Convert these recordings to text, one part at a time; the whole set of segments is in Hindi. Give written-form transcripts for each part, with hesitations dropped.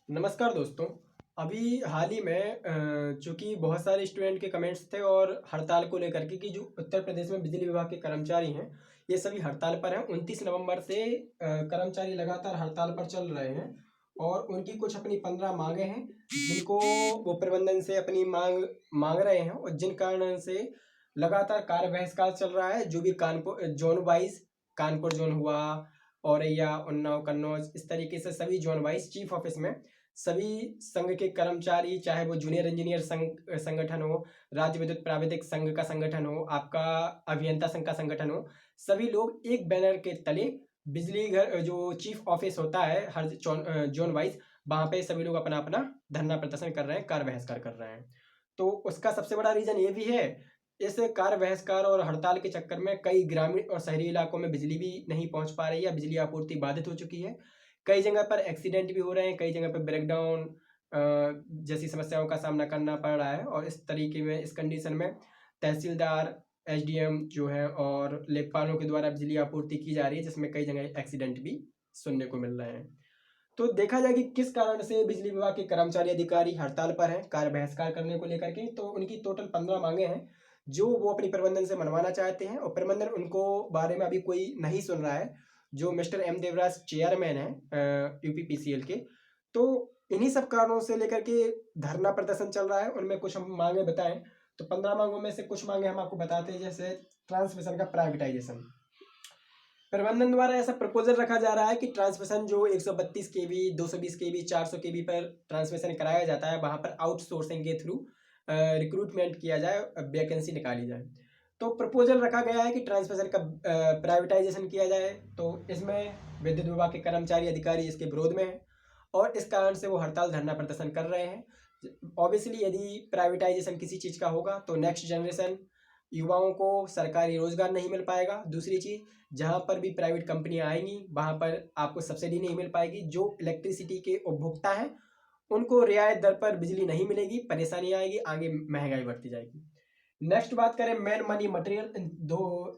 नमस्कार दोस्तों। अभी हाल ही में चूँकि बहुत सारे स्टूडेंट के कमेंट्स थे और हड़ताल को लेकर के कि जो उत्तर प्रदेश में बिजली विभाग के कर्मचारी हैं, ये सभी हड़ताल पर हैं। 29 नवंबर से कर्मचारी लगातार हड़ताल पर चल रहे हैं और उनकी कुछ अपनी 15 मांगें हैं, जिनको वो प्रबंधन से अपनी मांग मांग रहे हैं और जिन कारण से लगातार कार्य बहिष्कार चल रहा है। जो भी Kanpur zone wise, Kanpur zone हुआ, औरैया, उन्नाव, कन्नौज, इस तरीके से सभी जोन वाइज चीफ ऑफिस में सभी संघ के कर्मचारी, चाहे वो जूनियर इंजीनियर संघ संगठन हो, राज्य विद्युत प्राविधिक संघ का संगठन हो, आपका अभियंता संघ का संगठन हो, सभी लोग एक बैनर के तले बिजली घर जो चीफ ऑफिस होता है हर जोन वाइज, वहां पे सभी लोग अपना अपना धरना प्रदर्शन कर रहे हैं, कार्य बहिष्कार कर रहे हैं। तो उसका सबसे बड़ा रीजन ये भी है, इस कार्य बहिष्कार और हड़ताल के चक्कर में कई ग्रामीण और शहरी इलाकों में बिजली भी नहीं पहुंच पा रही है, बिजली आपूर्ति बाधित हो चुकी है। कई जगह पर एक्सीडेंट भी हो रहे हैं, कई जगह पर ब्रेकडाउन जैसी समस्याओं का सामना करना पड़ रहा है। और इस तरीके में, इस कंडीशन में तहसीलदार, एसडीएम जो है और लेखपालों के द्वारा बिजली आपूर्ति की जा रही है, जिसमें कई जगह एक्सीडेंट भी सुनने को मिल रहे हैं। तो देखा जाए कि किस कारण से बिजली विभाग के कर्मचारी अधिकारी हड़ताल पर हैं कार्य बहिष्कार करने को लेकर के। तो उनकी टोटल 15 मांगे हैं जो वो अपनी प्रबंधन से मनवाना चाहते हैं और प्रबंधन उनको बारे में अभी कोई नहीं सुन रहा है। जो मिस्टर एम देवराज चेयरमैन है यूपीपीसीएल के, तो इन्हीं सब कारणों से लेकर के धरना प्रदर्शन चल रहा है। उनमें कुछ हम मांगे बताएं तो 15 मांगों में से कुछ मांगे हम आपको बताते हैं, जैसे ट्रांसमिशन का प्राइवेटाइजेशन। प्रबंधन द्वारा ऐसा प्रपोजल रखा जा रहा है कि ट्रांसमिशन जो 132 केवी, 220 केवी, 400 केवी पर ट्रांसमिशन कराया जाता है, वहां पर आउटसोर्सिंग के थ्रू रिक्रूटमेंट किया जाए, वैकेंसी निकाली जाए। तो प्रपोजल रखा गया है कि ट्रांसमिशन का प्राइवेटाइजेशन किया जाए। तो इसमें विद्युत विभाग के कर्मचारी अधिकारी इसके विरोध में हैं और इस कारण से वो हड़ताल धरना प्रदर्शन कर रहे हैं। ऑब्वियसली यदि प्राइवेटाइजेशन किसी चीज़ का होगा तो नेक्स्ट जनरेशन युवाओं को सरकारी रोजगार नहीं मिल पाएगा। दूसरी चीज़, जहाँ पर भी प्राइवेट कंपनियां आएंगी वहाँ पर आपको सब्सिडी नहीं मिल पाएगी। जो इलेक्ट्रिसिटी के उपभोक्ता हैं उनको रियायत दर पर बिजली नहीं मिलेगी, परेशानी आएगी, आगे महंगाई बढ़ती जाएगी। नेक्स्ट बात करें मैन मनी मटेरियल,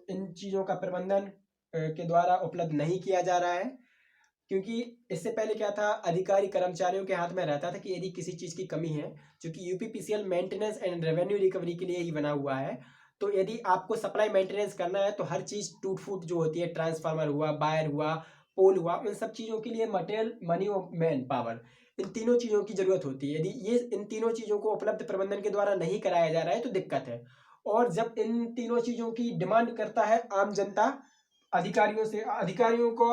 इन चीज़ों का प्रबंधन के द्वारा उपलब्ध नहीं किया जा रहा है। क्योंकि इससे पहले क्या था, अधिकारी कर्मचारियों के हाथ में रहता था कि यदि किसी चीज़ की कमी है, क्योंकि UPPCL maintenance and revenue recovery के लिए ही बना हुआ है। तो यदि आपको सप्लाई मेंटेनेंस करना है तो हर चीज़ टूट फूट जो होती है, ट्रांसफार्मर हुआ, वायर हुआ, पोल हुआ, उन सब चीज़ों के लिए मटेरियल, मनी और मैन पावर, इन तीनों चीज़ों की जरूरत होती है। यदि ये इन तीनों चीज़ों को उपलब्ध प्रबंधन के द्वारा नहीं कराया जा रहा है तो दिक्कत है। और जब इन तीनों चीज़ों की डिमांड करता है आम जनता अधिकारियों से, अधिकारियों को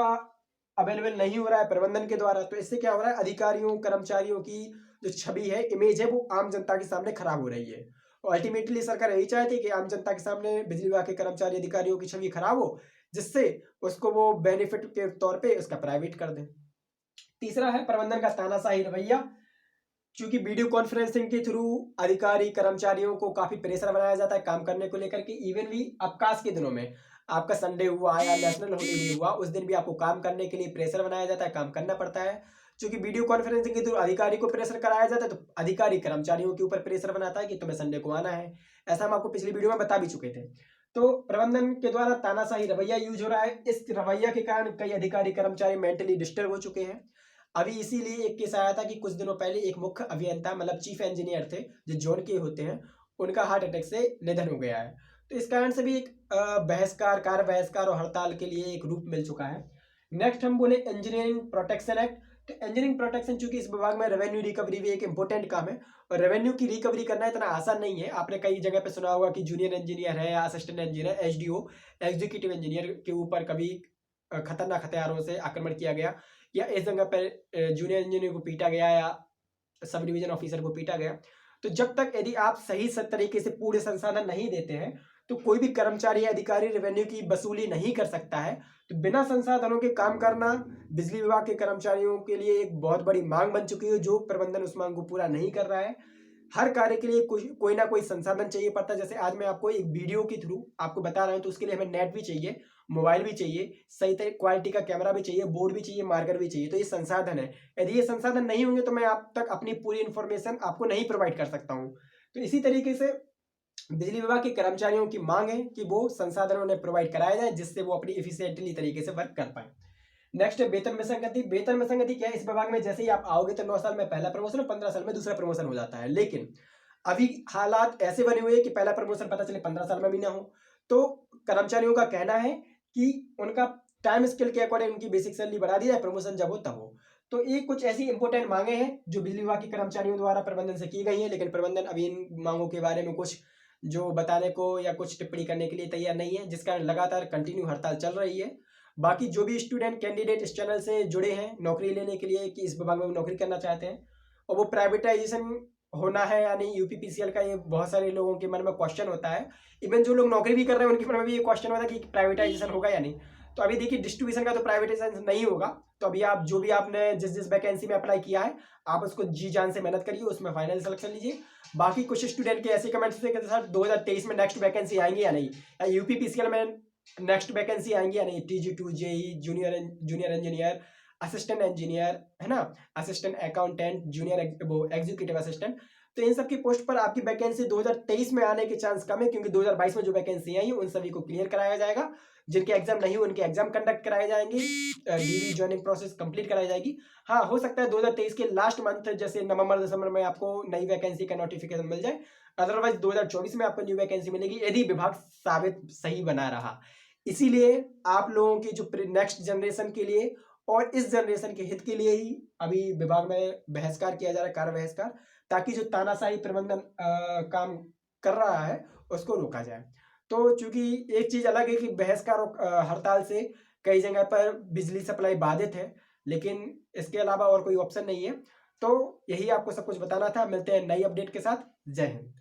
अवेलेबल नहीं हो रहा है प्रबंधन के द्वारा, तो इससे क्या हो रहा है, अधिकारियों कर्मचारियों की जो छवि है, इमेज है, वो आम जनता के सामने खराब हो रही है। और अल्टीमेटली सरकार यही चाहती है कि आम जनता के सामने बिजली विभाग के कर्मचारी अधिकारियों की छवि खराब हो, जिससे उसको वो बेनिफिट के तौर पे उसका प्राइवेट कर दें। तीसरा है प्रबंधन का तानाशाही रवैया। क्योंकि वीडियो कॉन्फ्रेंसिंग के थ्रू अधिकारी कर्मचारियों को काफी प्रेशर बनाया जाता है काम करने को लेकर के। इवन भी अवकाश के दिनों में, आपका संडे हुआ या नेशनल हॉलीडे हुआ, उस दिन भी आपको काम करने के लिए प्रेशर बनाया जाता है, काम करना पड़ता है। क्योंकि वीडियो कॉन्फ्रेंसिंग के थ्रू अधिकारी को प्रेशर कराया जाता है, तो अधिकारी कर्मचारियों के ऊपर प्रेशर बनाता है कि तुम्हें संडे को आना है। ऐसा हम आपको पिछली वीडियो में बता भी चुके थे। तो प्रबंधन के द्वारा तानाशाही रवैया यूज हो रहा है। इस रवैया के कारण कई अधिकारी कर्मचारी मेंटली डिस्टर्ब हो चुके हैं। अभी इसीलिए एक केस आया था कि कुछ दिनों पहले एक मुख्य अभियंता, मतलब चीफ इंजीनियर थे जो जोन के होते हैं, उनका हार्ट अटैक से निधन हो गया है। तो इस कारण से भी एक बहिष्कार, कार्य बहिष्कार और हड़ताल के लिए एक रूप मिल चुका है। नेक्स्ट हम बोले इंजीनियरिंग प्रोटेक्शन एक्ट। तो इंजीनियरिंग प्रोटेक्शन, चूंकि इस विभाग में रेवेन्यू रिकवरी भी एक इंपॉर्टेंट काम है और रेवेन्यू की रिकवरी करना इतना आसान नहीं है। आपने कई जगह पे सुना होगा कि जूनियर इंजीनियर है या असिस्टेंट इंजीनियर, एचडीओ, एग्जीक्यूटिव इंजीनियर के ऊपर कभी खतरनाक हथियारों से आक्रमण किया गया, या इस जगह पर जूनियर इंजीनियर को पीटा गया या सब डिवीजन ऑफिसर को पीटा गया। तो जब तक यदि आप सही तरीके से पूरे संसाधन नहीं देते हैं तो कोई भी कर्मचारी या अधिकारी रेवेन्यू की वसूली नहीं कर सकता है। तो बिना संसाधनों के काम करना बिजली विभाग के कर्मचारियों के लिए एक बहुत बड़ी मांग बन चुकी है, जो प्रबंधन उस मांग को पूरा नहीं कर रहा है। हर कार्य के लिए कोई ना कोई संसाधन चाहिए पड़ता है। जैसे आज मैं आपको एक वीडियो के थ्रू आपको बता रहा हूं, तो उसके लिए हमें नेट भी चाहिए, मोबाइल भी चाहिए, सही तरह क्वालिटी का कैमरा भी चाहिए, बोर्ड भी चाहिए, मार्कर भी चाहिए। तो ये संसाधन है। यदि ये संसाधन नहीं होंगे तो मैं आप तक अपनी पूरी इंफॉर्मेशन आपको नहीं प्रोवाइड कर सकता हूँ। तो इसी तरीके से बिजली विभाग के कर्मचारियों की मांग है कि वो संसाधन उन्हें प्रोवाइड कराया जाए, जिससे वो अपनी इफिशिएंटली तरीके से वर्क कर पाए। नेक्स्ट है वेतन में संगति। वेतन में संगति क्या है, इस विभाग में जैसे ही आप आओगे तो 9 साल में पहला प्रमोशन, 15 साल में दूसरा प्रमोशन हो जाता है। लेकिन अभी हालात ऐसे बने हुए हैं कि पहला प्रमोशन पता चले 15 साल में भी ना हो। तो कर्मचारियों का कहना है कि उनका टाइम स्केल के अकॉर्डिंग उनकी बेसिक सैलरी बढ़ा दी जाए, प्रमोशन जब हो तब हो। तो ये कुछ ऐसी इंपॉर्टेंट मांगे हैं जो बिजली विभाग के कर्मचारियों द्वारा प्रबंधन से की गई हैं, लेकिन प्रबंधन अभी इन मांगों के बारे में कुछ जो बताने को या कुछ टिप्पणी करने के लिए तैयार नहीं है, जिस कारण लगातार कंटिन्यू हड़ताल चल रही है। बाकी जो भी स्टूडेंट कैंडिडेट इस चैनल से जुड़े हैं नौकरी लेने के लिए, कि इस विभाग में नौकरी करना चाहते हैं और वो प्राइवेटाइजेशन होना है या नहीं यूपीपीसीएल का, ये बहुत सारे लोगों के मन में क्वेश्चन होता है। इवन जो लोग नौकरी भी कर रहे हैं उनके मन में भी ये क्वेश्चन होता है कि प्राइवेटाइजेशन होगा या नहीं। तो अभी देखिए डिस्ट्रीब्यूशन का तो प्राइवेटाइजेशन नहीं होगा। तो अभी आप जो भी आपने जिस जिस वैकेंसी में अप्लाई किया है आप उसको जी जान से मेहनत करिए, उसमें फाइनल सिलेक्शन लीजिए। बाकी कुछ स्टूडेंट के ऐसे कमेंट्स थे कि सर 2023 में नेक्स्ट वैकेंसी आएंगी या नहीं, या यूपीपीसीएल में नेक्स्ट वैकेंसी आएंगी या नहीं, TG2 JE, junior engineer, assistant engineer, है ना, असिस्टेंट अकाउंटेंट, जूनियर वो एग्जीक्यूटिव असिस्टेंट। तो इन सब की पोस्ट पर आपकी वैकेंसी 2023 में आने के चांस कम है, क्योंकि 2022 में जो वैकेंसी आई उन सभी को क्लियर कराया जाएगा। जिनके एग्जाम नहीं हुए उनके एग्जाम कंडक्ट कराए जाएंगे, DV ज्वाइनिंग प्रोसेस कंप्लीट कराई जाएगी। हाँ, हो सकता है 2023 के लास्ट मंथ जैसे नवंबर दिसंबर में आपको नई वैकेंसी का नोटिफिकेशन मिल जाए। अदरवाइज 2024 में आपको न्यू वैकेंसी मिलेगी, यदि विभाग साबित सही बना रहा। इसीलिए आप लोगों की जो नेक्स्ट जनरेशन के लिए और इस जनरेशन के हित के लिए ही अभी विभाग में बहिष्कार किया जा रहा है, कार्य बहिष्कार, ताकि जो तानाशाही प्रबंधन काम कर रहा है उसको रोका जाए। तो चूंकि एक चीज अलग है कि बहिष्कार और हड़ताल से कई जगह पर बिजली सप्लाई बाधित है, लेकिन इसके अलावा और कोई ऑप्शन नहीं है। तो यही आपको सब कुछ बताना था। मिलते हैं नई अपडेट के साथ। जय हिंद।